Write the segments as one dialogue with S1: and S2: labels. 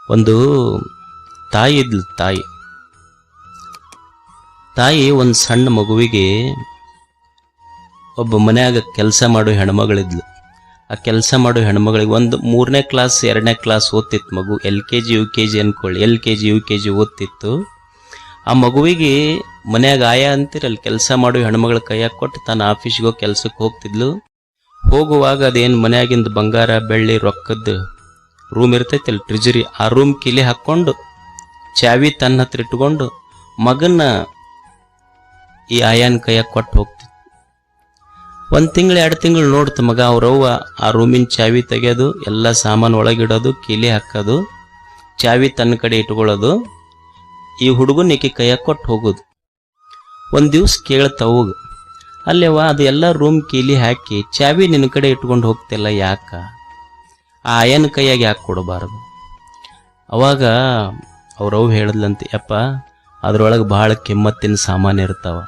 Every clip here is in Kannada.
S1: ಒಂದು ತಾಯಿ ಇದ್ಲು. ತಾಯಿ ಒಂದು ಸಣ್ಣ ಮಗುವಿಗೆ ಒಬ್ಬ ಮನ್ಯಾಗ ಕೆಲಸ ಮಾಡೋ ಹೆಣ್ಮಗಳಿದ್ಲು. ಆ ಕೆಲಸ ಮಾಡೋ ಹೆಣ್ಮಗಳಿಗೆ ಒಂದು 3ನೇ ಕ್ಲಾಸ್ 2ನೇ ಕ್ಲಾಸ್ ಓದ್ತಿತ್ತು ಮಗು. LKG UKG ಅನ್ಕೊಳ್ಳಿ, LKG UKG ಓದ್ತಿತ್ತು. ಆ ಮಗುವಿಗೆ ಮನ್ಯಾಗ ಆಯ ಅಂತಿರಲ್ಲ, ಕೆಲಸ ಮಾಡೋ ಹೆಣ್ಮಗಳ ಕೈಯಾಗ ಕೊಟ್ಟು ತನ್ನ ಆಫೀಸ್ಗೆ ಹೋಗಿ ಕೆಲ್ಸಕ್ಕೆ ಹೋಗ್ತಿದ್ಲು. ಹೋಗುವಾಗ ಅದೇನು ಮನ್ಯಾಗಿಂದ ಬಂಗಾರ ಬೆಳ್ಳಿ ರೊಕ್ಕದ ರೂಮ್ ಇರ್ತೈತಿಲ್ಲ, ಟ್ರಿಜರಿ, ಆ ರೂಮ್ ಕಿಲಿ ಹಾಕ್ಕೊಂಡು ಚಾವಿ ತನ್ನ ಹತ್ರ ಇಟ್ಕೊಂಡು ಮಗನ್ನ ಈ ಆಯಾನ ಕೈಯಾಗ ಕೊಟ್ಟು ಹೋಗ್ತಿತ್ತು. 1 ತಿಂಗಳು 2 ತಿಂಗಳು ನೋಡ್ತು ಮಗ. ಅವ್ರವ್ವ ಆ ರೂಮಿನ ಚಾವಿ ತೆಗೆಯೋದು, ಎಲ್ಲ ಸಾಮಾನು ಒಳಗಿಡೋದು, ಕೀಲಿ ಹಾಕೋದು, ಚಾವಿ ತನ್ನ ಕಡೆ ಇಟ್ಕೊಳ್ಳೋದು, ಈ ಹುಡುಗನ ಈಕೆ ಕೈಯಾಗ ಕೊಟ್ಟು ಹೋಗೋದು. ಒಂದು ದಿವ್ಸ ಕೇಳ್ತಾ ಹೋಗು, ಅಲ್ಲೇವ ಅದು ಎಲ್ಲ ರೂಮ್ ಕೀಲಿ ಹಾಕಿ ಚಾವಿ ನಿನ್ನ ಕಡೆ ಇಟ್ಕೊಂಡು ಹೋಗ್ತಿಲ್ಲ, ಯಾಕ? ಆ ಆಯನ ಕೈಯಾಗ ಯಾಕೆ ಕೊಡಬಾರದು? ಅವಾಗ ಅವ್ರವ್ವ ಹೇಳಿದ್ಲಂತೆ, ಯಪ್ಪ ಅದ್ರೊಳಗೆ ಭಾಳ ಕಿಮ್ಮತ್ತಿನ ಸಾಮಾನು ಇರ್ತಾವ,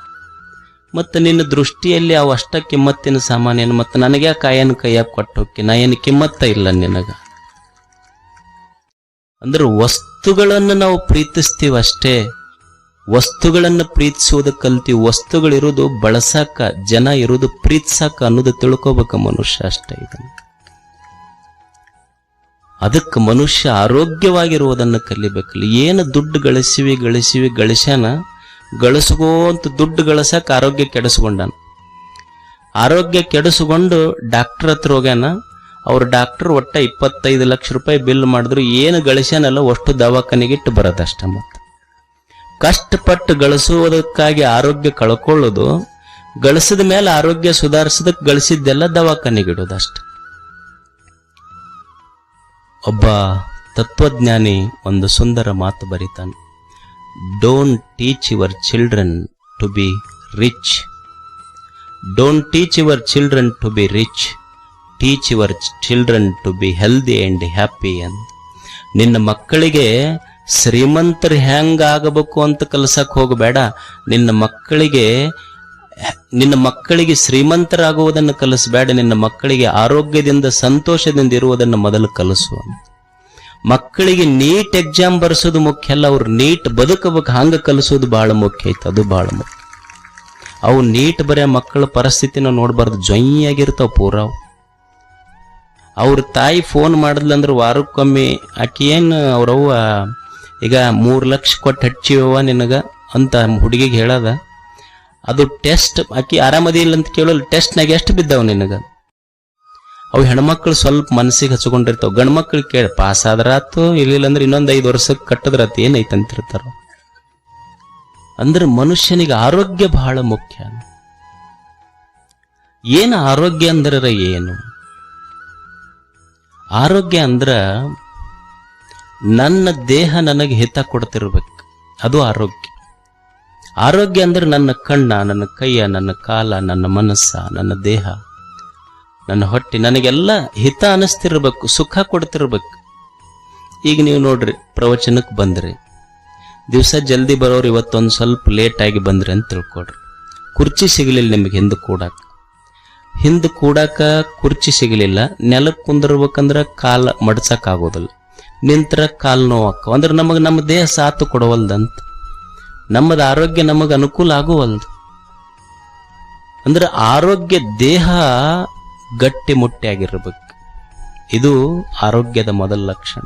S1: ಮತ್ತು ನಿನ್ನ ದೃಷ್ಟಿಯಲ್ಲಿ ಅವು ಅಷ್ಟ ಕಿಮ್ಮತ್ತಿನ ಸಾಮಾನೇನು, ಮತ್ತು ನನಗೆ ಯಾಕೆ ಆಯನ ಕೈಯಾಗ ಕೊಟ್ಟು ಹೋಗಿ, ನಾ ಏನು ಕಿಮ್ಮತ್ತ ಇಲ್ಲ ನಿನಗ? ಅಂದ್ರೆ ವಸ್ತುಗಳನ್ನು ನಾವು ಪ್ರೀತಿಸ್ತೀವಿ ಅಷ್ಟೇ, ವಸ್ತುಗಳನ್ನು ಪ್ರೀತಿಸುವುದು ಕಲ್ತೀವಿ. ವಸ್ತುಗಳಿರೋದು ಬಳಸಾಕ, ಜನ ಇರೋದು ಪ್ರೀತಿಸಾಕ ಅನ್ನೋದು ತಿಳ್ಕೋಬೇಕ ಮನುಷ್ಯ ಅಷ್ಟೇ. ಇದನ್ನು ಅದಕ್ಕೆ ಮನುಷ್ಯ ಆರೋಗ್ಯವಾಗಿರುವುದನ್ನು ಕಲಿಬೇಕಲ್ಲ. ಏನು ದುಡ್ಡು ಗಳಿಸ್ಯಾನ, ಗಳಿಸ್ಕೋಂತ ದುಡ್ಡು ಗಳಿಸಕ್ಕೆ ಆರೋಗ್ಯ ಕೆಡಿಸ್ಕೊಂಡಾನ. ಆರೋಗ್ಯ ಕೆಡಿಸ್ಕೊಂಡು ಡಾಕ್ಟರ್ ಹತ್ರ ಹೋಗ್ಯಾನ. ಅವ್ರ ಡಾಕ್ಟರ್ ಒಟ್ಟ 25 ಲಕ್ಷ ರೂಪಾಯಿ ಬಿಲ್ ಮಾಡಿದ್ರು, ಏನು ಗಳಿಸ್ಯಾನಲ್ಲ ಅಷ್ಟು ದವಾಖಾನೆಗಿಟ್ಟು ಬರೋದಷ್ಟ. ಮತ್ತೆ ಕಷ್ಟಪಟ್ಟು ಗಳಿಸುವುದಕ್ಕಾಗಿ ಆರೋಗ್ಯ ಕಳ್ಕೊಳ್ಳೋದು, ಗಳಿಸಿದ ಮೇಲೆ ಆರೋಗ್ಯ ಸುಧಾರಿಸೋದಕ್ಕೆ ಗಳಿಸಿದ್ದೆಲ್ಲ ದವಾಖಾನೆಗಿಡೋದಷ್ಟ. ಒಬ್ಬ ತತ್ವಜ್ಞಾನಿ ಒಂದು ಸುಂದರ ಮಾತು ಬರೀತಾನೆ, don't teach your children to be rich, don't teach your children to be rich, teach your children to be healthy and happy ಅಂತ. ನಿನ್ನ ಮಕ್ಕಳಿಗೆ ಶ್ರೀಮಂತರು ಹೆಂಗಾಗಬೇಕು ಅಂತ ಕಲಿಸಕ್ಕೆ ಹೋಗಬೇಡ, ನಿನ್ನ ಮಕ್ಕಳಿಗೆ ಶ್ರೀಮಂತರಾಗುವುದನ್ನು ಕಲಿಸಬೇಡ, ನಿನ್ನ ಮಕ್ಕಳಿಗೆ ಆರೋಗ್ಯದಿಂದ ಸಂತೋಷದಿಂದ ಇರುವುದನ್ನು ಮೊದಲು ಕಲಿಸು. ಮಕ್ಕಳಿಗೆ ನೀಟ್ ಎಕ್ಸಾಮ್ ಬರ್ಸೋದು ಮುಖ್ಯ ಅಲ್ಲ, ಅವ್ರು ನೀಟ್ ಬದುಕಬೇಕು ಹಂಗ ಕಲಿಸೋದು ಬಹಳ ಮುಖ್ಯ ಐತೆ. ಅದು ಬಹಳ ಮುಖ್ಯ. ಅವು ನೀಟ್ ಬರೆಯೋ ಮಕ್ಕಳ ಪರಿಸ್ಥಿತಿನ ನೋಡ್ಬಾರ್ದು, ಜೊಯ್ಯಾಗಿರ್ತಾವ ಪೂರ. ಅವ್ರ ತಾಯಿ ಫೋನ್ ಮಾಡಿದ್ಲಂದ್ರೆ ವಾರಕ್ಕೊಮ್ಮೆ ಆಕಿ ಏನು ಅವ್ರವ್ವ ಈಗ 3 ಲಕ್ಷ ಕೊಟ್ಟು ಹಚ್ಚಿವ ನಿನಗ ಅಂತ ಹುಡುಗಿಗೆ ಹೇಳದ, ಅದು ಟೆಸ್ಟ್ ಆಕಿ ಆರಾಮದಿ ಇಲ್ಲ ಅಂತ ಕೇಳೋಲ್ಲ, ಟೆಸ್ಟ್ನಾಗ ಎಷ್ಟು ಬಿದ್ದಾವ ನಿನಗ? ಅವು ಹೆಣ್ಮಕ್ಳು ಸ್ವಲ್ಪ ಮನಸ್ಸಿಗೆ ಹಚ್ಕೊಂಡಿರ್ತಾವ. ಗಂಡ್ಮಕ್ಳು ಕೇಳಿ ಪಾಸ್ ಆದ್ರಾತು, ಇರ್ಲಿಲ್ಲ ಅಂದ್ರೆ ಇನ್ನೊಂದು 5 ವರ್ಷಕ್ಕೆ ಕಟ್ಟದ್ರಾತು, ಏನೈತಂತಿರ್ತಾರ. ಅಂದ್ರೆ ಮನುಷ್ಯನಿಗೆ ಆರೋಗ್ಯ ಬಹಳ ಮುಖ್ಯ. ಏನು ಆರೋಗ್ಯ ಅಂದ್ರೆ ಏನು? ಆರೋಗ್ಯ ಅಂದ್ರ ನನ್ನ ದೇಹ ನನಗೆ ಹಿತ ಕೊಡ್ತಿರ್ಬೇಕು, ಅದು ಆರೋಗ್ಯ. ಆರೋಗ್ಯ ಅಂದ್ರೆ ನನ್ನ ಕಣ್ಣ, ನನ್ನ ಕೈಯ, ನನ್ನ ಕಾಲ, ನನ್ನ ಮನಸ್ಸ, ನನ್ನ ದೇಹ, ನನ್ನ ಹೊಟ್ಟೆ ನನಗೆಲ್ಲ ಹಿತ ಅನಿಸ್ತಿರ್ಬೇಕು, ಸುಖ ಕೊಡ್ತಿರ್ಬೇಕು. ಈಗ ನೀವು ನೋಡ್ರಿ, ಪ್ರವಚನಕ್ಕೆ ಬಂದ್ರಿ, ದಿವಸ ಜಲ್ದಿ ಬರೋರು ಇವತ್ತೊಂದು ಸ್ವಲ್ಪ ಲೇಟ್ ಆಗಿ ಬಂದ್ರಿ ಅಂತ ತಿಳ್ಕೊಡ್ರಿ. ಕುರ್ಚಿ ಸಿಗಲಿಲ್ಲ ನಿಮಗೆ ಹಿಂದೆ ಕೂಡಾಕ ಕುರ್ಚಿ ಸಿಗಲಿಲ್ಲ, ನೆಲಕ್ಕೆ ಕುಂದಿರ್ಬೇಕಂದ್ರೆ ಕಾಲ ಮಡ್ಸಕ್ ಆಗೋದಿಲ್ಲ, ನಿಂತರ ಕಾಲು ನೋವಾಕ. ಅಂದ್ರೆ ನಮ್ಮ ದೇಹ ಸಾತು ಕೊಡವಲ್ದಂತ, ನಮ್ಮದು ಆರೋಗ್ಯ ನಮಗೆ ಅನುಕೂಲ ಆಗುವಲ್ದು. ಅಂದ್ರೆ ಆರೋಗ್ಯ ದೇಹ ಗಟ್ಟಿ ಮುಟ್ಟಿಯಾಗಿರ್ಬೇಕು, ಇದು ಆರೋಗ್ಯದ ಮೊದಲ ಲಕ್ಷಣ.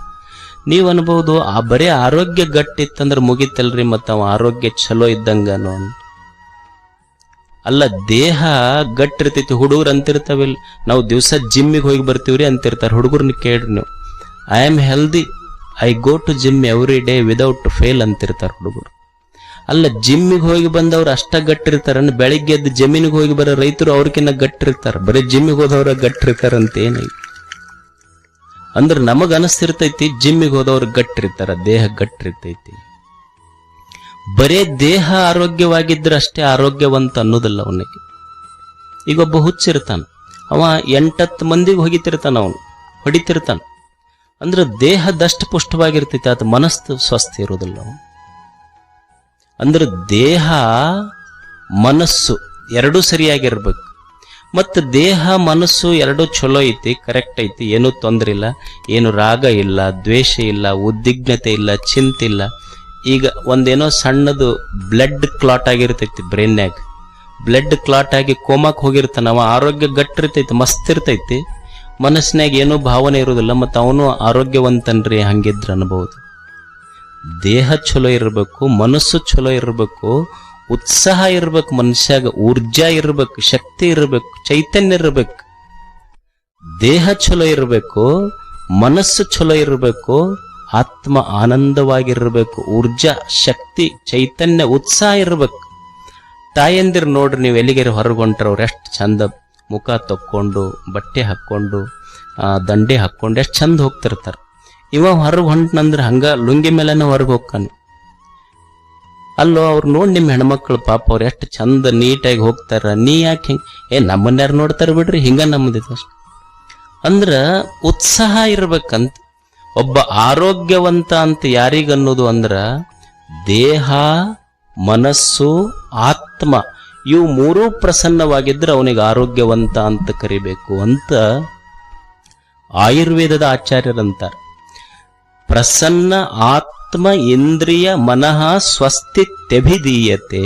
S1: ನೀವು ಅನ್ಬಹುದು, ಆ ಬರೀ ಆರೋಗ್ಯ ಗಟ್ಟಿ ಇತ್ತಂದ್ರೆ ಮುಗಿತಲ್ರಿ, ಮತ್ತು ಅವ ಆರೋಗ್ಯ ಚಲೋ ಇದ್ದಂಗನು ಅಂತ. ಅಲ್ಲ, ದೇಹ ಗಟ್ಟಿರ್ತೈತಿ. ಹುಡುಗರು ಅಂತಿರ್ತಾವಿಲ್ಲ, ನಾವು ದಿವಸ ಜಿಮ್ಮಿಗೆ ಹೋಗಿ ಬರ್ತೀವ್ರಿ ಅಂತಿರ್ತಾರೆ. ಹುಡುಗರ್ನ ಕೇಳ್ರಿ ನೀವು, I am healthy, I go to gym every day without fail ಅಂತಿರ್ತಾರೆ ಹುಡುಗರು. ಅಲ್ಲ, ಜಿಮ್ಮಿಗೆ ಹೋಗಿ ಬಂದವ್ರು ಅಷ್ಟ ಗಟ್ಟಿರ್ತಾರ, ಬೆಳಿಗ್ಗೆ ಎದ್ದು ಜಮೀನಿಗೆ ಹೋಗಿ ಬರೋ ರೈತರು ಅವ್ರಕಿನ್ನ ಗಟ್ಟಿರ್ತಾರೆ, ಬರೀ ಜಿಮ್ಮಿಗೆ ಹೋದವ್ರ ಗಟ್ಟಿರ್ತಾರಂತ ಏನೈತಿ. ಅಂದ್ರೆ ನಮಗ ಅನಿಸ್ತಿರ್ತೈತಿ ಜಿಮ್ಮಿಗೆ ಹೋದವ್ರು ಗಟ್ಟಿರ್ತಾರ, ದೇಹ ಗಟ್ಟಿರ್ತೈತಿ. ಬರೇ ದೇಹ ಆರೋಗ್ಯವಾಗಿದ್ರೆ ಅಷ್ಟೇ ಆರೋಗ್ಯವಂತ ಅನ್ನೋದಿಲ್ಲ ಅವನಿಗೆ. ಈಗ ಒಬ್ಬ ಹುಚ್ಚಿರ್ತಾನ, ಅವ 8-10 ಮಂದಿಗೆ ಹೊಡಿತಿರ್ತಾನ. ಅಂದ್ರೆ ದೇಹದಷ್ಟು ಪುಷ್ಟವಾಗಿರ್ತೈತಿ, ಅದು ಮನಸ್ಸು ಸ್ವಸ್ಥ ಇರೋದಿಲ್ಲ ಅವನು. ಅಂದ್ರೆ ದೇಹ ಮನಸ್ಸು ಎರಡೂ ಸರಿಯಾಗಿರ್ಬೇಕು. ಮತ್ತು ದೇಹ ಮನಸ್ಸು ಎರಡೂ ಚಲೋ ಐತಿ, ಕರೆಕ್ಟ್ ಐತಿ, ಏನೂ ತೊಂದರೆ ಇಲ್ಲ, ಏನು ರಾಗ ಇಲ್ಲ, ದ್ವೇಷ ಇಲ್ಲ, ಉದ್ವಿಗ್ನತೆ ಇಲ್ಲ, ಚಿಂತೆ ಇಲ್ಲ. ಈಗ ಒಂದೇನೋ ಸಣ್ಣದು ಬ್ಲಡ್ ಕ್ಲಾಟ್ ಆಗಿರ್ತೈತಿ ಬ್ರೈನ್ಯಾಗ, ಬ್ಲಡ್ ಕ್ಲಾಟ್ ಆಗಿ ಕೋಮಾಕ್ ಹೋಗಿರ್ತಾನ, ಅವ ಆರೋಗ್ಯ ಗಟ್ಟಿರ್ತೈತಿ, ಮಸ್ತ್ ಇರ್ತೈತಿ, ಮನಸ್ಸಿನಾಗ ಏನೂ ಭಾವನೆ ಇರೋದಿಲ್ಲ, ಮತ್ತು ಅವನು ಆರೋಗ್ಯವಂತನ್ರಿ ಹಂಗಿದ್ರ ಅನ್ಬಹುದು. ದೇಹ ಚಲೋ ಇರಬೇಕು, ಮನಸ್ಸು ಚಲೋ ಇರಬೇಕು, ಉತ್ಸಾಹ ಇರ್ಬೇಕು, ಮನುಷ್ಯಾಗ ಊರ್ಜಾ ಇರ್ಬೇಕು, ಶಕ್ತಿ ಇರಬೇಕು, ಚೈತನ್ಯ ಇರಬೇಕು. ದೇಹ ಚಲೋ ಇರಬೇಕು, ಮನಸ್ಸು ಚಲೋ ಇರಬೇಕು, ಆತ್ಮ ಆನಂದವಾಗಿರ್ಬೇಕು, ಊರ್ಜಾ ಶಕ್ತಿ ಚೈತನ್ಯ ಉತ್ಸಾಹ ಇರ್ಬೇಕು. ತಾಯಂದಿರು ನೋಡ್ರಿ, ನೀವು ಎಲ್ಲಿಗೆರೆ ಹೊರಗೊಂಟ್ರ ಅವ್ರು ಎಷ್ಟು ಚಂದ ಮುಖ ತಕ್ಕೊಂಡು, ಬಟ್ಟೆ ಹಾಕ್ಕೊಂಡು, ದಂಡೆ ಹಾಕ್ಕೊಂಡು ಎಷ್ಟು ಚಂದ ಹೋಗ್ತಿರ್ತಾರೆ. ಇವ ಹೊರಗೆ ಹೊಂಟ್ನಂದ್ರೆ ಹಂಗ ಲುಂಗಿ ಮೇಲೆನ ಹೊರಗೆ ಹೋಗ್ತಾನೆ. ಅಲ್ಲೋ ಅವ್ರು ನೋಡಿ ನಿಮ್ಮ ಹೆಣ್ಮಕ್ಳು ಪಾಪ ಅವ್ರು ಎಷ್ಟು ಚಂದ ನೀಟಾಗಿ ಹೋಗ್ತಾರ, ನೀ ಯಾಕೆ ಹಿಂಗೆ ನಮ್ಮನ್ಯಾರು ನೋಡ್ತಾರ ಬಿಡ್ರಿ, ಹಿಂಗ ನಮ್ಮದಿತ್ತು ಅಷ್ಟು ಅಂದ್ರ ಉತ್ಸಾಹ ಇರ್ಬೇಕಂತ. ಒಬ್ಬ ಆರೋಗ್ಯವಂತ ಅಂತ ಯಾರಿಗನ್ನೋದು ಅಂದ್ರ ದೇಹ, ಮನಸ್ಸು, ಆತ್ಮ ಇವು ಮೂರೂ ಪ್ರಸನ್ನವಾಗಿದ್ರೆ ಅವನಿಗೆ ಆರೋಗ್ಯವಂತ ಅಂತ ಕರಿಬೇಕು ಅಂತ ಆಯುರ್ವೇದದ ಆಚಾರ್ಯರಂತಾರೆ. ಪ್ರಸನ್ನ ಆತ್ಮ ಇಂದ್ರಿಯ ಮನಃ ಸ್ವಸ್ತಿತ್ಯಭಿಧೀಯತೆ.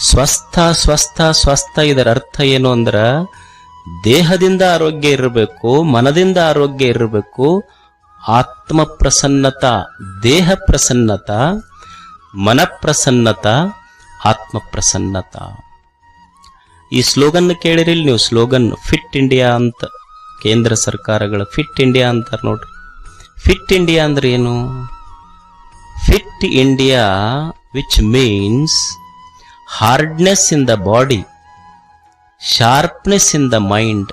S1: ಸ್ವಸ್ಥ ಸ್ವಸ್ಥ ಸ್ವಸ್ಥ ಇದರ ಅರ್ಥ ಏನು ಅಂದ್ರ ದೇಹದಿಂದ ಆರೋಗ್ಯ ಇರಬೇಕು, ಮನದಿಂದ ಆರೋಗ್ಯ ಇರಬೇಕು, ಆತ್ಮ ಪ್ರಸನ್ನತ, ದೇಹ ಪ್ರಸನ್ನತ, ಮನ ಪ್ರಸನ್ನತ, ಆತ್ಮ ಪ್ರಸನ್ನತ. ಈ ಸ್ಲೋಗನ್ ಕೇಳಿರಿಲ್ ನೀವು, ಸ್ಲೋಗನ್ ಫಿಟ್ ಇಂಡಿಯಾ ಅಂತ, ಕೇಂದ್ರ ಸರ್ಕಾರಗಳ ಫಿಟ್ ಇಂಡಿಯಾ ಅಂತಾರೆ ನೋಡ್ರಿ. ಫಿಟ್ ಇಂಡಿಯಾ ಅಂದ್ರೆ ಏನು? Fit India which means hardness in the body, sharpness in the mind,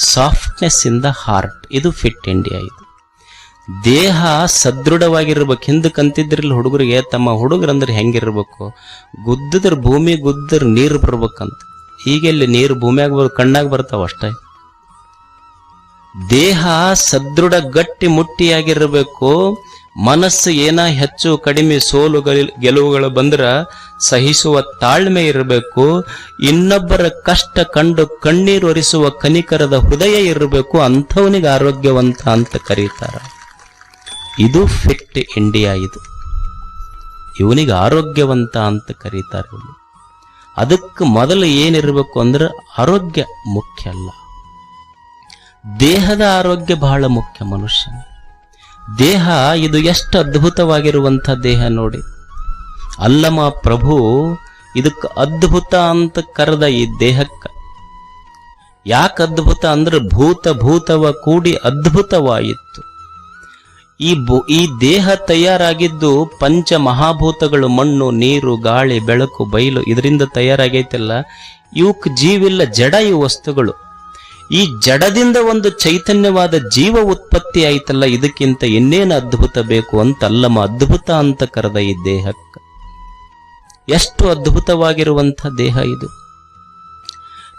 S1: softness in the heart. ಇದು ಫಿಟ್ ಇಂಡಿಯಾ. ಇದು ದೇಹ ಸದೃಢವಾಗಿರ್ಬೇಕು. ಹಿಂದಕ್ಕೆ ಅಂತಿದ್ರಿಲ್ಲ ಹುಡುಗರಿಗೆ, ತಮ್ಮ ಹುಡುಗರಂದ್ರೆ ಹೆಂಗಿರ್ಬೇಕು, ಗುದ್ದಿದ್ರ ಭೂಮಿ ಗುದ್ದಿದ್ರ ನೀರು ಬರ್ಬೇಕಂತ. ಈಗೆಲ್ಲಿ ನೀರು ಭೂಮಿಯಾಗ ಕಣ್ಣಾಗ ಬರ್ತಾವ ಅಷ್ಟೇ. ದೇಹ ಸದೃಢ ಗಟ್ಟಿ ಮುಟ್ಟಿಯಾಗಿರ್ಬೇಕು. ಮನಸ್ಸು ಏನ ಹೆಚ್ಚು ಕಡಿಮೆ ಸೋಲು ಗೆಲುವುಗಳು ಬಂದ್ರ ಸಹಿಸುವ ತಾಳ್ಮೆ ಇರಬೇಕು. ಇನ್ನೊಬ್ಬರ ಕಷ್ಟ ಕಂಡು ಕಣ್ಣೀರು ಒರೆಸುವ ಕನಿಕರದ ಹೃದಯ ಇರಬೇಕು. ಅಂಥವನಿಗೆ ಆರೋಗ್ಯವಂತ ಅಂತ ಕರೀತಾರ. ಇದು ಫಿಟ್ ಇಂಡಿಯಾ. ಇದು ಇವನಿಗೆ ಆರೋಗ್ಯವಂತ ಅಂತ ಕರೀತಾರೆ. ಅದಕ್ಕೆ ಮೊದಲು ಏನಿರಬೇಕು ಅಂದ್ರೆ ಆರೋಗ್ಯ ಮುಖ್ಯ ಅಲ್ಲ, ದೇಹದ ಆರೋಗ್ಯ ಬಹಳ ಮುಖ್ಯ. ಮನುಷ್ಯನ ದೇಹ ಇದು ಎಷ್ಟು ಅದ್ಭುತವಾಗಿರುವಂಥ ದೇಹ ನೋಡಿ. ಅಲ್ಲಮ ಪ್ರಭು ಇದಕ್ಕೆ ಅದ್ಭುತ ಅಂತ ಕರೆದ ಈ ದೇಹಕ್ಕೆ. ಯಾಕೆ ಅದ್ಭುತ ಅಂದ್ರೆ ಭೂತವ ಕೂಡಿ ಅದ್ಭುತವಾಯಿತು. ಈ ದೇಹ ತಯಾರಾಗಿದ್ದು ಪಂಚ ಮಹಾಭೂತಗಳು, ಮಣ್ಣು, ನೀರು, ಗಾಳಿ, ಬೆಳಕು, ಬಯಲು, ಇದರಿಂದ ತಯಾರಾಗೈತಲ್ಲ. ಇವಕ್ಕೆ ಜೀವಿಲ್ಲ, ಜಡ ಇವು ವಸ್ತುಗಳು. ಈ ಜಡದಿಂದ ಒಂದು ಚೈತನ್ಯವಾದ ಜೀವ ಉತ್ಪತ್ತಿ ಆಯ್ತಲ್ಲ, ಇದಕ್ಕಿಂತ ಇನ್ನೇನು ಅದ್ಭುತ ಬೇಕು ಅಂತ ಅಲ್ಲಮ ಅದ್ಭುತ ಅಂತ ಕರೆದ ಈ ದೇಹಕ್ಕೆ. ಎಷ್ಟು ಅದ್ಭುತವಾಗಿರುವಂಥ ದೇಹ ಇದು.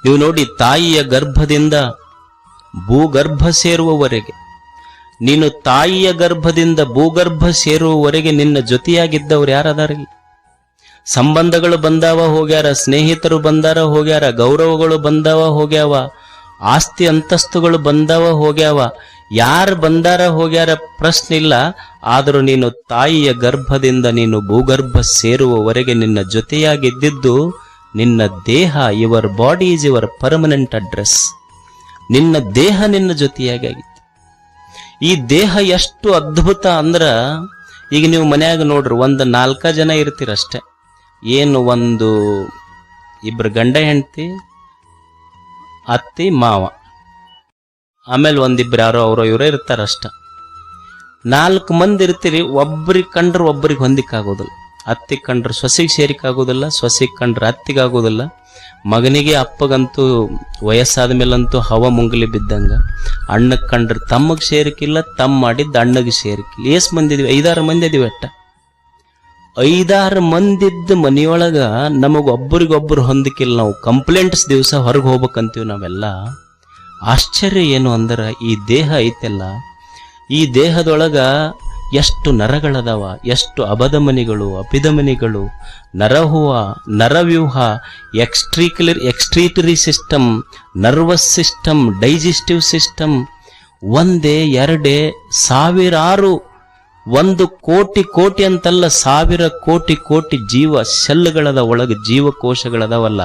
S1: ನೀವು ನೋಡಿ, ತಾಯಿಯ ಗರ್ಭದಿಂದ ಭೂಗರ್ಭ ಸೇರುವವರೆಗೆ, ನೀನು ತಾಯಿಯ ಗರ್ಭದಿಂದ ಭೂಗರ್ಭ ಸೇರುವವರೆಗೆ ನಿನ್ನ ಜೊತೆಯಾಗಿದ್ದವ್ರು ಯಾರದಾರಲ್ಲಿ? ಸಂಬಂಧಗಳು ಬಂದಾವ ಹೋಗ್ಯಾರ, ಸ್ನೇಹಿತರು ಬಂದಾರ ಹೋಗ್ಯಾರ, ಗೌರವಗಳು ಬಂದಾವ ಹೋಗ್ಯಾವ, ಆಸ್ತಿ ಅಂತಸ್ತುಗಳು ಬಂದಾವ ಹೋಗ್ಯಾವ. ಯಾರು ಬಂದಾರ ಹೋಗ್ಯಾರ ಪ್ರಶ್ನೆ ಇಲ್ಲ. ಆದರೂ ನೀನು ತಾಯಿಯ ಗರ್ಭದಿಂದ ನೀನು ಭೂಗರ್ಭ ಸೇರುವವರೆಗೆ ನಿನ್ನ ಜೊತೆಯಾಗಿದ್ದಿದ್ದು ನಿನ್ನ ದೇಹ. Your body is your permanent address. ನಿನ್ನ ದೇಹ ನಿನ್ನ ಜೊತೆಯಾಗಿತ್ತು. ಈ ದೇಹ ಎಷ್ಟು ಅದ್ಭುತ ಅಂದ್ರ, ಈಗ ನೀವು ಮನ್ಯಾಗ ನೋಡ್ರಿ, ಒಂದು 4 ಜನ ಇರ್ತೀರಷ್ಟೆ. ಏನು, ಒಂದು ಇಬ್ರು ಗಂಡ ಹೆಂಡತಿ, ಅತ್ತಿ ಮಾವ, ಆಮೇಲೆ ಒಂದಿಬ್ರು ಯಾರೋ ಅವರೋ ಇವರೇ ಇರ್ತಾರಷ್ಟ. 4 ಮಂದಿ ಇರ್ತೀರಿ. ಒಬ್ಬರಿಗೆ ಕಂಡ್ರೆ ಒಬ್ಬರಿಗೆ ಹೊಂದಿಕ್ಕಾಗೋದಿಲ್ಲ. ಅತ್ತಿಗೆ ಕಂಡ್ರೆ ಸೊಸೆಗೆ ಸೇರಿಕಾಗೋದಿಲ್ಲ, ಸೊಸೆಗೆ ಕಂಡ್ರೆ ಅತ್ತಿಗಾಗೋದಿಲ್ಲ. ಮಗನಿಗೆ ಅಪ್ಪಗಂತೂ ವಯಸ್ಸಾದ ಮೇಲಂತೂ ಹವ ಮುಂಗಲಿ ಬಿದ್ದಂಗ. ಅಣ್ಣಗೆ ಕಂಡ್ರೆ ತಮ್ಮಗೆ ಸೇರಿಕಿಲ್ಲ, ತಮ್ಮ ಮಾಡಿದ್ದು ಅಣ್ಣಗೆ ಸೇರಿಕಿಲ್ಲ. ಎಷ್ಟು ಮಂದಿ ಇದೀವಿ? 5-6 ಮಂದಿ ಇದೀವಿ ಅಟ್ಟ. 5-6 ಮಂದಿದ್ದ ಮನೆಯೊಳಗ ನಮಗೊಬ್ಬರಿಗೊಬ್ಬರು ಹೊಂದಿಕಿಲ್ಲ. ನಾವು ಕಂಪ್ಲೇಂಟ್ಸ್ ದಿವಸ ಹೊರಗೆ ಹೋಗ್ಬೇಕಂತೀವಿ ನಾವೆಲ್ಲ. ಆಶ್ಚರ್ಯ ಏನು ಅಂದ್ರೆ, ಈ ದೇಹ ಐತೆಲ್ಲ, ಈ ದೇಹದೊಳಗ ಎಷ್ಟು ನರಗಳದವ, ಎಷ್ಟು ಅಬಧಮನಿಗಳು, ಅಪಿಧಮನಿಗಳು, ನರಹುವ, ನರವ್ಯೂಹ, excretory system, nervous system, digestive system, ಒಂದೇ ಎರಡೇ ಸಾವಿರಾರು, 1,000,000,000 ಅಂತಲ್ಲ, 1,000,000,000,000 ಜೀವ ಸೆಲ್ಗಳದ ಒಳಗೆ ಜೀವಕೋಶಗಳದವಲ್ಲ.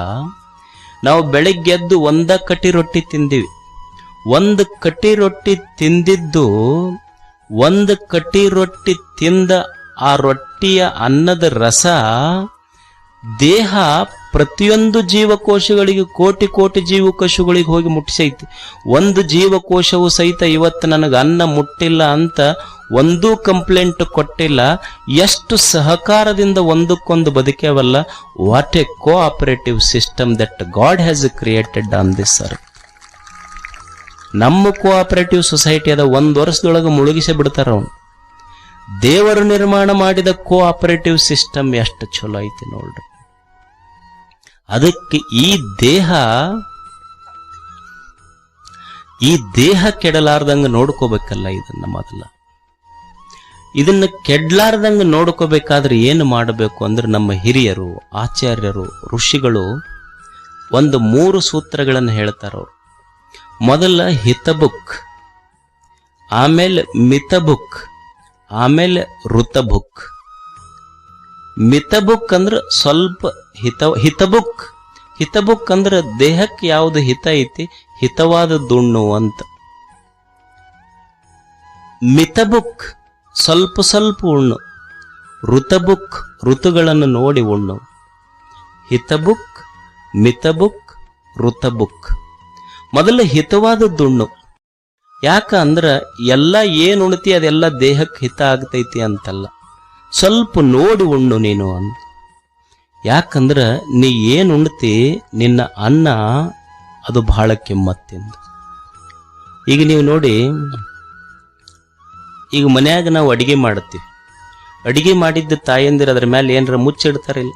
S1: ನಾವು ಬೆಳಗ್ಗೆದ್ದು 1 ಕಟ್ಟಿ ರೊಟ್ಟಿ ತಿಂದಿವಿ. 1 ಕಟ್ಟಿ ರೊಟ್ಟಿ ತಿಂದಿದ್ದು, 1 ಕಟ್ಟಿ ರೊಟ್ಟಿ ತಿಂದ ಆ ರೊಟ್ಟಿಯ ಅನ್ನದ ರಸ ದೇಹ ಪ್ರತಿಯೊಂದು ಜೀವಕೋಶಗಳಿಗೆ, ಕೋಟಿ ಜೀವಕೋಶಗಳಿಗೆ ಹೋಗಿ ಮುಟ್ಟಿಸೈತಿ. 1 ಜೀವಕೋಶವು ಸಹಿತ ಇವತ್ತು ನನಗೆ ಅನ್ನ ಮುಟ್ಟಿಲ್ಲ ಅಂತ ಒಂದೂ ಕಂಪ್ಲೇಂಟ್ ಕೊಟ್ಟಿಲ್ಲ. ಎಷ್ಟು ಸಹಕಾರದಿಂದ ಒಂದಕ್ಕೊಂದು ಬದುಕೇವಲ್ಲ. What a cooperative system that God has created on this earth. ನಮ್ಮ ಕೋಆಪರೇಟಿವ್ ಸೊಸೈಟಿ ಅದ 1 ವರ್ಷದೊಳಗೆ ಮುಳುಗಿಸಿ ಬಿಡ್ತಾರ ಅವನು. ದೇವರು ನಿರ್ಮಾಣ ಮಾಡಿದ ಕೋಆಪರೇಟಿವ್ ಸಿಸ್ಟಮ್ ಎಷ್ಟು ಚಲೋ ಐತಿ ನೋಡ್ರಿ. ಅದಕ್ಕೆ ಈ ದೇಹ ಕೆಡಲಾರ್ದಂಗ ನೋಡ್ಕೋಬೇಕಲ್ಲ. ಇದನ್ನ ಕೆಡ್ಲಾರ್ದಂಗ ನೋಡ್ಕೋಬೇಕಾದ್ರೆ ಏನು ಮಾಡಬೇಕು ಅಂದ್ರೆ, ನಮ್ಮ ಹಿರಿಯರು, ಆಚಾರ್ಯರು, ಋಷಿಗಳು 3 ಸೂತ್ರಗಳನ್ನು ಹೇಳ್ತಾರವ್ರು. ಮೊದಲ ಹಿತಬುಕ್, ಆಮೇಲೆ ಮಿತಬುಕ್, ಆಮೇಲೆ ಋತಬುಕ್. ಮಿತಬುಕ್ ಅಂದ್ರೆ ಸ್ವಲ್ಪ ಹಿತಬುಕ್ ಅಂದ್ರೆ ದೇಹಕ್ಕೆ ಯಾವುದು ಹಿತ ಐತಿ, ಹಿತವಾದದ್ದುಣ್ಣು ಅಂತ. ಮಿತಬುಕ್ ಸ್ವಲ್ಪ ಉಣ್ಣು. ಋತಬುಕ್ ಋತುಗಳನ್ನು ನೋಡಿ ಉಣ್ಣು. ಹಿತಬುಕ್, ಮಿತಬುಕ್, ಋತಬುಕ್. ಮೊದಲ ಹಿತವಾದದ್ದುಣ್ಣು. ಯಾಕ ಅಂದ್ರ ಎಲ್ಲ ಏನು ಉಣ್ತಿ ಅದೆಲ್ಲ ದೇಹಕ್ಕೆ ಹಿತ ಆಗ್ತೈತಿ ಅಂತಲ್ಲ, ಸ್ವಲ್ಪ ನೋಡಿ ಉಣ್ಣು ನೀನು ಅಂತ. ಯಾಕಂದ್ರ ನೀ ಏನು ಉಣ್ತಿ, ನಿನ್ನ ಅನ್ನ ಅದು ಬಹಳ ಕೆಮ್ಮತ್ತಿಂದ. ಈಗ ನೀವು ನೋಡಿ, ಈಗ ಮನ್ಯಾಗ ನಾವು ಅಡಿಗೆ ಮಾಡ್ತೀವಿ. ಅಡಿಗೆ ಮಾಡಿದ್ದ ತಾಯಂದಿರ ಅದ್ರ ಮೇಲೆ ಏನಾರ ಮುಚ್ಚಿಡ್ತಾರಿಲ್ಲ.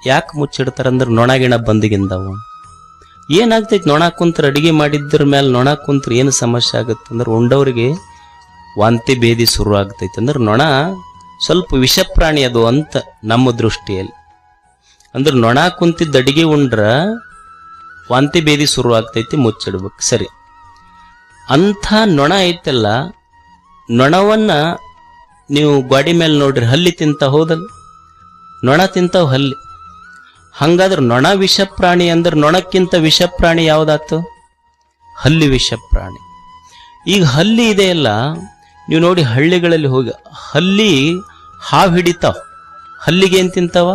S1: ಯಾಕೆ ಮುಚ್ಚಿಡ್ತಾರಂದ್ರೆ ನೊಣಗಿಣ ಬಂದಿಗಿಂದವು. ಏನಾಗ್ತೈತಿ ನೊಣ ಕುಂತ್ರ, ಅಡಿಗೆ ಮಾಡಿದ್ರ ಮೇಲೆ ನೊಣ ಕುಂತ್ರ ಏನು ಸಮಸ್ಯೆ ಆಗುತ್ತೆ ಅಂದ್ರೆ, ಉಂಡವ್ರಿಗೆ ವಾಂತಿ ಭೇದಿ ಶುರು ಆಗ್ತೈತಿ. ಅಂದ್ರೆ ನೊಣ ಸ್ವಲ್ಪ ವಿಷಪ್ರಾಣಿ ಅದು ಅಂತ ನಮ್ಮ ದೃಷ್ಟಿಯಲ್ಲಿ. ಅಂದ್ರೆ ನೊಣ ಕುಂತಿದ್ದ ಅಡಿಗೆ ಉಂಡ್ರ ವಾಂತಿ ಭೇದಿ ಶುರು ಆಗ್ತೈತಿ, ಮುಚ್ಚಿಡ್ಬೇಕು. ಸರಿ, ಅಂಥ ನೊಣ ಐತಲ್ಲ, ನೊಣವನ್ನ ನೀವು ಗಾಡಿ ಮೇಲೆ ನೋಡ್ರಿ, ಹಲ್ಲಿ ತಿಂತ ಹೋದಲ್ಲ, ನೊಣ ತಿಂತಾವ್ ಹಲ್ಲಿ. ಹಂಗಾದ್ರೆ ನೊಣ ವಿಷಪ್ರಾಣಿ ಅಂದ್ರೆ ನೊಣಕ್ಕಿಂತ ವಿಷಪ್ರಾಣಿ ಯಾವ್ದಾತು? ಹಲ್ಲಿ ವಿಷಪ್ರಾಣಿ. ಈಗ ಹಲ್ಲಿ ಇದೆಯಲ್ಲ, ನೀವು ನೋಡಿ ಹಳ್ಳಿಗಳಲ್ಲಿ ಹೋಗಿ ಹಲ್ಲಿ ಹಾವು ಹಿಡಿತಾವ. ಹಲ್ಲಿಗೆ ಏನ್ ತಿಂತಾವ?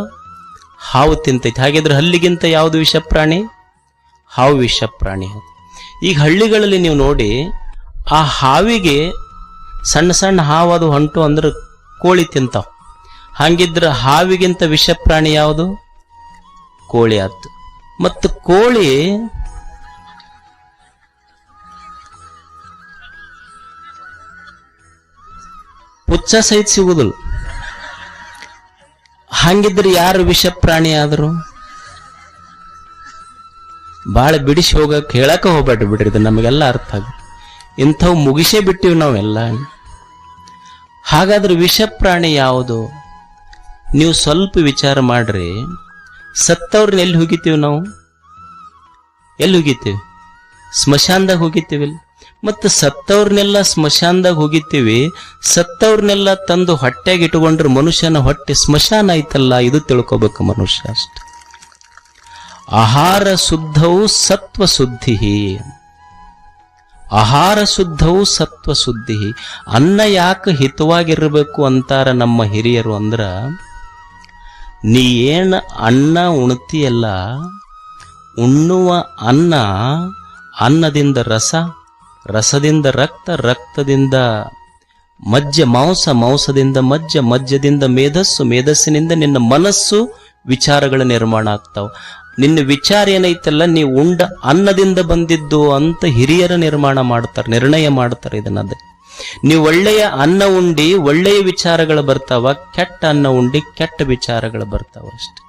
S1: ಹಾವು ತಿಂತೈತಿ. ಹಾಗಿದ್ರೆ ಹಲ್ಲಿಗಿಂತ ಯಾವುದು ವಿಷಪ್ರಾಣಿ? ಹಾವು ವಿಷಪ್ರಾಣಿ. ಈಗ ಹಳ್ಳಿಗಳಲ್ಲಿ ನೀವು ನೋಡಿ, ಆ ಹಾವಿಗೆ ಸಣ್ಣ ಸಣ್ಣ ಹಾವು ಅದು ಹೊಂಟು ಅಂದ್ರೆ ಕೋಳಿ ತಿಂತಾವ. ಹಂಗಿದ್ರೆ ಹಾವಿಗಿಂತ ವಿಷಪ್ರಾಣಿ ಯಾವುದು? ಕೋಳಿ ಆಯ್ತು. ಮತ್ತು ಕೋಳಿ ಪುಚ್ಚ ಸಹಿತ ಸಿಗುದಿಲ್ಲ. ಹಂಗಿದ್ರೆ ಯಾರು ವಿಷಪ್ರಾಣಿ ಆದ್ರು? ಬಾಳ ಬಿಡಿಸಿ ಹೋಗಕ್ಕೆ ಹೇಳಕ ಹೋಗ್ಬೇಡ್ರಿ, ಬಿಡ್ರಿ, ಇದು ನಮಗೆಲ್ಲ ಅರ್ಥ ಆಗ. ಇಂಥವು ಮುಗಿಸೇ ಬಿಟ್ಟಿವಿ ನಾವೆಲ್ಲ. ಹಾಗಾದ್ರೆ ವಿಷಪ್ರಾಣಿ ಯಾವುದು? ನೀವು ಸ್ವಲ್ಪ ವಿಚಾರ ಮಾಡ್ರಿ. ಸತ್ತವ್ರನ್ನ ಎಲ್ಲಿ ಹೋಗಿತೀವಿ ನಾವು? ಎಲ್ಲಿ ಹೋಗಿತೀವಿ? ಸ್ಮಶಾನದಾಗ ಹೋಗಿತೀವಿ. ಮತ್ತು ಸತ್ತವ್ರನ್ನೆಲ್ಲ ಸ್ಮಶಾನದಾಗ ಹೋಗಿತೀವಿ. ಸತ್ತವ್ರನ್ನೆಲ್ಲ ತಂದು ಹೊಟ್ಟೆಗೆ ಇಟ್ಕೊಂಡ್ರೆ ಮನುಷ್ಯನ ಹೊಟ್ಟೆ ಸ್ಮಶಾನ ಆಯ್ತಲ್ಲ, ಇದು ತಿಳ್ಕೊಬೇಕು ಮನುಷ್ಯ ಅಷ್ಟೆ. ಆಹಾರ ಶುದ್ಧವು ಸತ್ವ ಶುದ್ಧಿ. ಆಹಾರ ಶುದ್ಧವು ಸತ್ವ ಶುದ್ಧಿ. ಅನ್ನ ಯಾಕೆ ಹಿತವಾಗಿರ್ಬೇಕು ಅಂತಾರ ನಮ್ಮ ಹಿರಿಯರು ಅಂದ್ರ, ನೀ ಏನ ಅನ್ನ ಉಣ್ತಿಯಲ್ಲ, ಉಣ್ಣುವ ಅನ್ನ, ಅನ್ನದಿಂದ ರಸ, ರಸದಿಂದ ರಕ್ತ, ರಕ್ತದಿಂದ ಮಜ್ಜ ಮಾಂಸ, ಮಾಂಸದಿಂದ ಮಜ್ಜ, ಮಜ್ಜದಿಂದ ಮೇಧಸ್ಸು, ಮೇಧಸ್ಸಿನಿಂದ ನಿನ್ನ ಮನಸ್ಸು, ವಿಚಾರಗಳ ನಿರ್ಮಾಣ ಆಗ್ತಾವ. ನಿನ್ನ ವಿಚಾರ ಏನೈತಲ್ಲ, ನೀವು ಉಂಡ ಅನ್ನದಿಂದ ಬಂದಿದ್ದು ಅಂತ ಹಿರಿಯರ ನಿರ್ಮಾಣ ಮಾಡ್ತಾರೆ, ನಿರ್ಣಯ ಮಾಡ್ತಾರೆ. ಇದನ್ನದೇ ನೀವು ಒಳ್ಳೆಯ ಅನ್ನ ಉಂಡಿ ಒಳ್ಳೆಯ ವಿಚಾರಗಳು ಬರ್ತಾವ, ಕೆಟ್ಟ ಅನ್ನ ಉಂಡಿ ಕೆಟ್ಟ ವಿಚಾರಗಳು ಬರ್ತಾವ ಅಷ್ಟೆ.